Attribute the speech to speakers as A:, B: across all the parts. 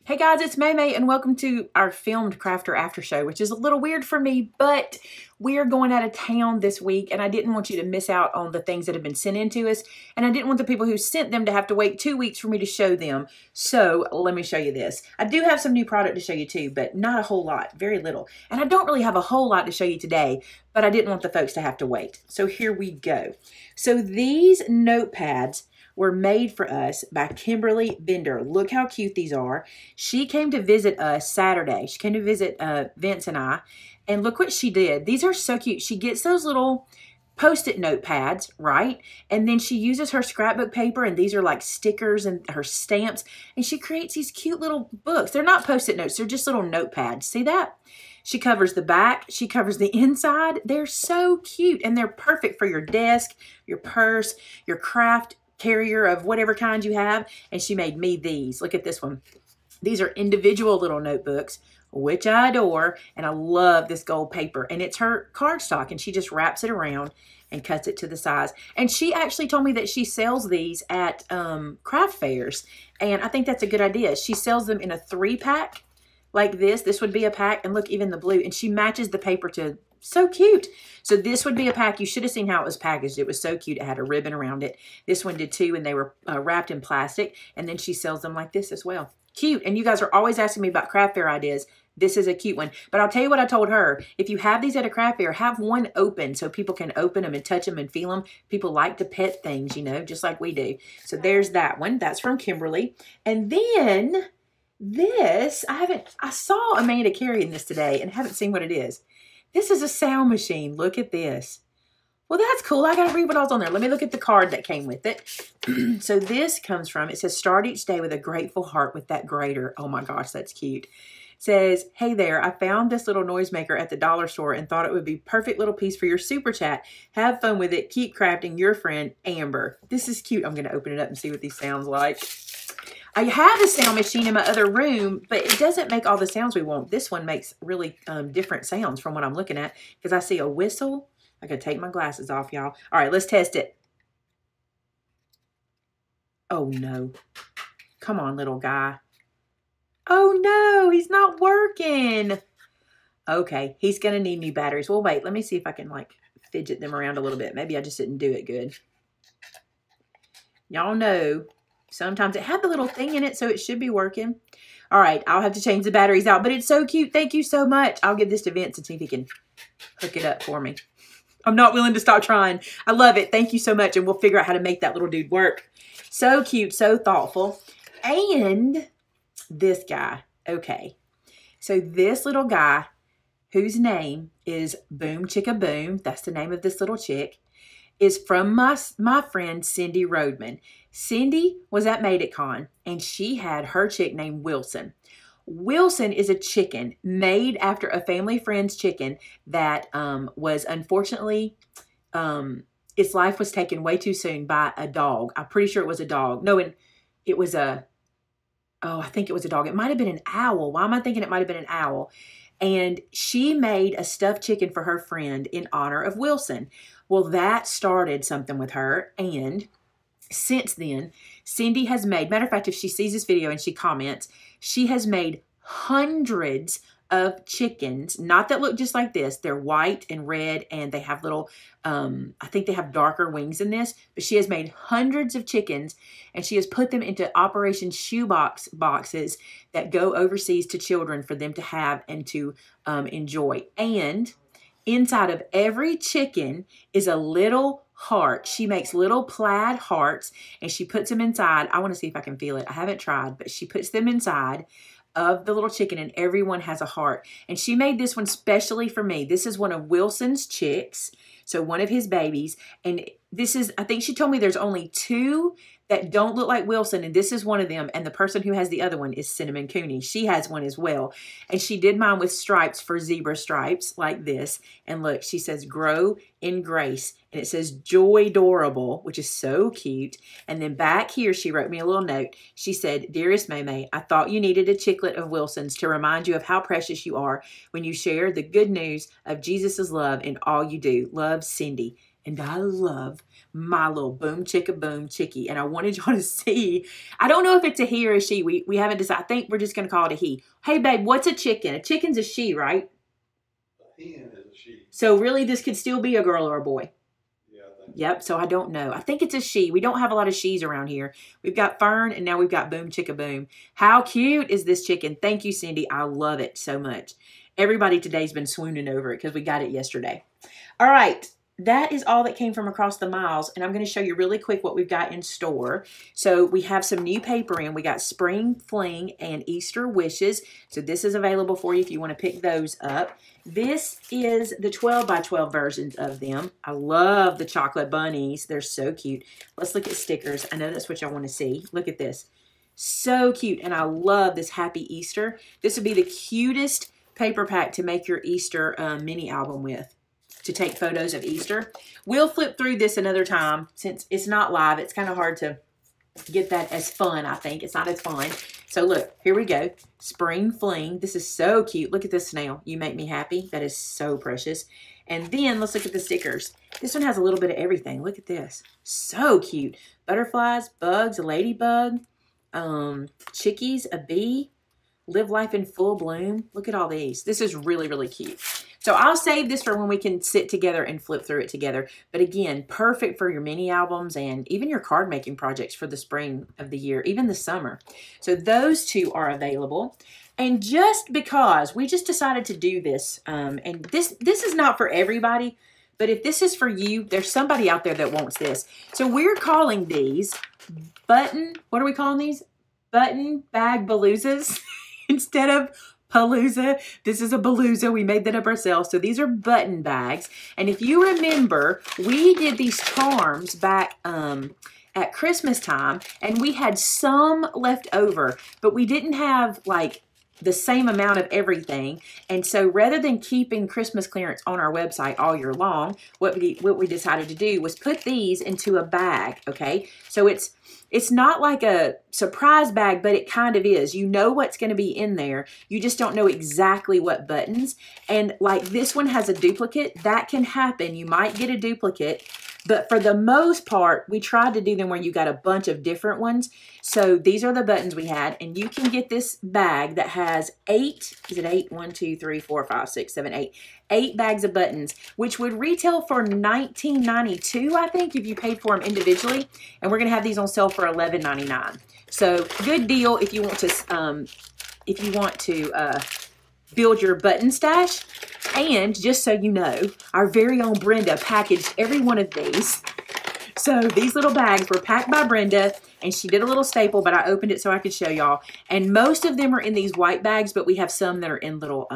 A: Hey guys, it's May and welcome to our filmed Crafter After Show, which is a little weird for me, but we're going out of town this week and I didn't want you to miss out on the things that have been sent in to us, and I didn't want the people who sent them to have to wait 2 weeks for me to show them. So let me show you this. I do have some new product to show you too, but not a whole lot, very little. And I don't really have a whole lot to show you today, but I didn't want the folks to have to wait. So here we go. So these notepads were made for us by Kimberly Bender. Look how cute these are. She came to visit us Saturday. She came to visit Vince and I, and look what she did. These are so cute. She gets those little Post-it notepads, right? And then she uses her scrapbook paper, and these are like stickers and her stamps, and she creates these cute little books. They're not Post-it notes. They're just little notepads. See that? She covers the back. She covers the inside. They're so cute, and they're perfect for your desk, your purse, your craft carrier of whatever kind you have. And she made me these. Look at this one. These are individual little notebooks, which I adore, and I love this gold paper. And it's her cardstock, and she just wraps it around and cuts it to the size. And she actually told me that she sells these at craft fairs, and I think that's a good idea. She sells them in a 3-pack like this. This would be a pack, and look, even the blue, and she matches the paper to. So cute. So this would be a pack. You should have seen how it was packaged. It was so cute. It had a ribbon around it. This one did too, and they were wrapped in plastic. And then she sells them like this as well. Cute. And you guys are always asking me about craft fair ideas. This is a cute one. But I'll tell you what I told her. If you have these at a craft fair, have one open so people can open them and touch them and feel them. People like to pet things, you know, just like we do. So there's that one. That's from Kimberly. And then this, I saw Amanda carrying this today and haven't seen what it is. This is a sound machine. Look at this. Well, that's cool. I got to read what else on there. Let me look at the card that came with it. So this comes from, it says, start each day with a grateful heart with that grater. Oh my gosh, that's cute. It says, hey there, I found this little noisemaker at the dollar store and thought it would be a perfect little piece for your super chat. Have fun with it. Keep crafting. Your friend, Amber. This is cute. I'm going to open it up and see what these sounds like. I have a sound machine in my other room, but it doesn't make all the sounds we want. This one makes really different sounds from what I'm looking at, because I see a whistle. I gotta take my glasses off, y'all. All right, let's test it. Oh, no. Come on, little guy. Oh, no, he's not working. Okay, he's going to need new batteries. Well, wait, let me see if I can, like, fidget them around a little bit. Maybe I just didn't do it good. Y'all know. Sometimes it had the little thing in it, so it should be working. All right, I'll have to change the batteries out, but it's so cute. Thank you so much. I'll give this to Vince and see if he can hook it up for me. I'm not willing to stop trying. I love it. Thank you so much, and we'll figure out how to make that little dude work. So cute, so thoughtful. And this guy. Okay, so this little guy, whose name is Boom Chicka Boom, that's the name of this little chick, is from my friend Cindy Rodman. Cindy was at Made It Con, and she had her chick named Wilson. Wilson is a chicken made after a family friend's chicken that was unfortunately, its life was taken way too soon by a dog. I'm pretty sure it was a dog. No, it was a, oh, I think it was a dog. It might have been an owl. Why am I thinking it might have been an owl? And she made a stuffed chicken for her friend in honor of Wilson. Well, that started something with her, and since then, Cindy has made, matter of fact, if she sees this video and she comments, she has made hundreds of chickens, not that look just like this. They're white and red, and they have little, I think they have darker wings in this, but she has made hundreds of chickens, and she has put them into Operation Shoebox boxes that go overseas to children for them to have and to enjoy. And inside of every chicken is a little heart. She makes little plaid hearts, and she puts them inside. I want to see if I can feel it. I haven't tried, but she puts them inside of the little chicken, and everyone has a heart. And she made this one specially for me. This is one of Wilson's chicks, so one of his babies. And this is, I think she told me there's only 2 that don't look like Wilson, and this is one of them. And the person who has the other one is Cinnamon Cooney. She has one as well. And she did mine with stripes for zebra stripes like this. And look, she says, grow in grace. And it says joy adorable, which is so cute. And then back here, she wrote me a little note. She said, dearest May, I thought you needed a chicklet of Wilson's to remind you of how precious you are when you share the good news of Jesus' love in all you do. Love, Cindy. And I love my little Boom Chicka Boom Chickie. And I wanted y'all to see. I don't know if it's a he or a she. We haven't decided. I think we're just going to call it a he. Hey, babe, what's a chicken? A chicken's a she, right?
B: A hen is a she.
A: So really, this could still be a girl or a boy.
B: Yeah, I think.
A: Yep, so I don't know. I think it's a she. We don't have a lot of she's around here. We've got Fern, and now we've got Boom Chicka Boom. How cute is this chicken? Thank you, Cindy. I love it so much. Everybody today's been swooning over it because we got it yesterday. All right. That is all that came from across the miles, and I'm going to show you really quick what we've got in store. So we have some new paper in. We got Spring Fling and Easter Wishes. So this is available for you if you want to pick those up. This is the 12 by 12 versions of them. I love the chocolate bunnies. They're so cute. Let's look at stickers. I know that's what y'all want to see. Look at this. So cute, and I love this Happy Easter. This would be the cutest paper pack to make your Easter mini album with, to take photos of Easter. We'll flip through this another time since it's not live. It's kind of hard to get that as fun, I think. It's not as fun. So look, here we go. Spring Fling. This is so cute. Look at this snail. You make me happy. That is so precious. And then let's look at the stickers. This one has a little bit of everything. Look at this. So cute. Butterflies, bugs, a ladybug, chickies, a bee. Live life in full bloom. Look at all these. This is really, really cute. So I'll save this for when we can sit together and flip through it together. But again, perfect for your mini albums and even your card making projects for the spring of the year, even the summer. So those two are available. And just because we just decided to do this, and this is not for everybody, but if this is for you, there's somebody out there that wants this. So we're calling these button, what are we calling these? Button bag baloozas instead of palooza. This is a balooza. We made that up ourselves. So these are button bags. And if you remember, we did these charms back at Christmas time, and we had some left over, but we didn't have like the same amount of everything. And so rather than keeping Christmas clearance on our website all year long, what we decided to do was put these into a bag, okay? So it's not like a surprise bag, but it kind of is. You know what's going to be in there. You just don't know exactly what buttons. And like this one has a duplicate. That can happen. You might get a duplicate. But for the most part, we tried to do them where you got a bunch of different ones. So these are the buttons we had. And you can get this bag that has 8, is it 8? 1, 2, 3, 4, 5, 6, 7, 8. 8 bags of buttons, which would retail for $19.92, I think, if you paid for them individually. And we're going to have these on sale for $11.99. So good deal if you want to build your button stash. And just so you know, our very own Brenda packaged every one of these. So these little bags were packed by Brenda, and she did a little staple, but I opened it so I could show y'all. And most of them are in these white bags, but we have some that are in little,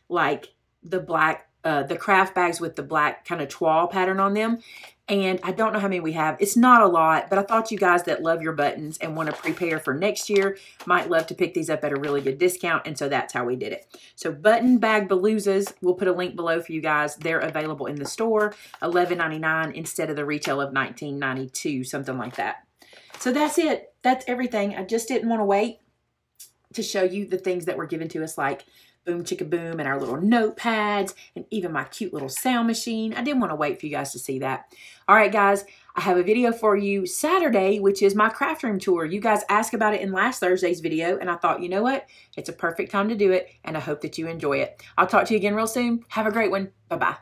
A: like the black, the craft bags with the black kind of toile pattern on them. And I don't know how many we have. It's not a lot, but I thought you guys that love your buttons and want to prepare for next year might love to pick these up at a really good discount, and so that's how we did it. So button bag baloozas, we'll put a link below for you guys. They're available in the store, $11.99 instead of the retail of $19.92, something like that. So that's it. That's everything. I just didn't want to wait to show you the things that were given to us, like Boom Chicka Boom and our little notepads and even my cute little sound machine. I didn't want to wait for you guys to see that. All right, guys, I have a video for you Saturday, which is my craft room tour. You guys asked about it in last Thursday's video, and I thought, you know what? It's a perfect time to do it, and I hope that you enjoy it. I'll talk to you again real soon. Have a great one. Bye-bye.